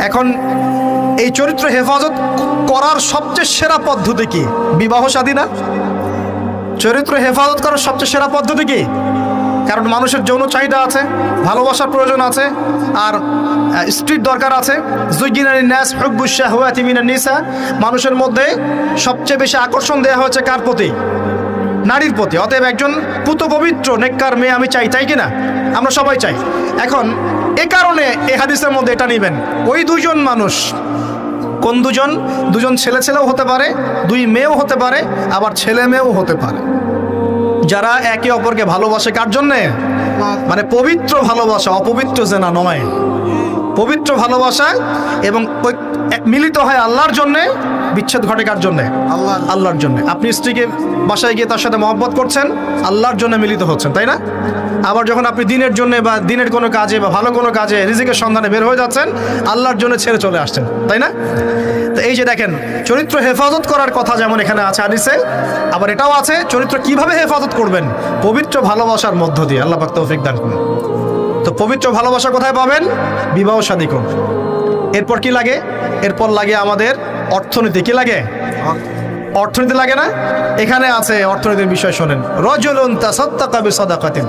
এখন এই চরিত্র হেফাজত করার সবচেয়ে সেরা পদ্ধতি কি? বিবাহ শাদী না? চরিত্র হেফাজত করার সবচেয়ে সেরা পদ্ধতি কি? কারণ মানুষের যৌন চাহিদা আছে, ভালোবাসার প্রয়োজন আছে, আর স্ত্রীর দরকার আছে। মানুষের মধ্যে সবচেয়ে বেশি আকর্ষণ দেওয়া হয়েছে কার প্রতি? নারীর প্রতি। অতএব একজন পুত পবিত্র নেককার মেয়ে আমি চাই, তাই কিনা? আমরা সবাই চাই। এখন এ কারণে এই হাদিসের মধ্যে এটা নেবেন, ওই দুজন মানুষ কোন দুজন? দুজন ছেলে ছেলেও হতে পারে, দুই মেয়েও হতে পারে, আবার ছেলে মেয়েও হতে পারে, যারা একে অপরকে ভালোবাসে। কার জন্যে? মানে পবিত্র ভালোবাসা, অপবিত্র জেনা নয়, পবিত্র ভালোবাসা, এবং মিলিত হয় আল্লাহর জন্যে। বিচ্ছেদ ঘটে কার জন্যে? আল্লাহর জন্যে। আপনি স্ত্রীকে বাসায় গিয়ে তার সাথে মহব্বত করছেন, আল্লাহর জন্য মিলিত হচ্ছেন, তাই না? আবার যখন আপনি দিনের জন্য বা দিনের কোনো কাজে বা ভালো কোনো কাজে রিজিকের সন্ধানে বের হয়ে যাচ্ছেন, আল্লাহর জন্য ছেড়ে চলে আসছেন, তাই না? তো এই যে দেখেন, চরিত্র হেফাজত করার কথা যেমন এখানে আছে হাদিসে, আবার এটাও আছে চরিত্র কিভাবে হেফাজত করবেন? পবিত্র ভালোবাসার মধ্য দিয়ে। আল্লাহ পাক তৌফিক দান করুন। তো পবিত্র ভালোবাসা কোথায় পাবেন? বিবাহ শাদী করুন। এরপর কি লাগে? এরপর লাগে আমাদের অর্থনীতি। কি লাগে? অর্থনীতি লাগে না? এখানে আছে অর্থনীতির বিষয়, শোনেন। রাজুলুন তাসাদ্দাকা বিসাদাকাতিন।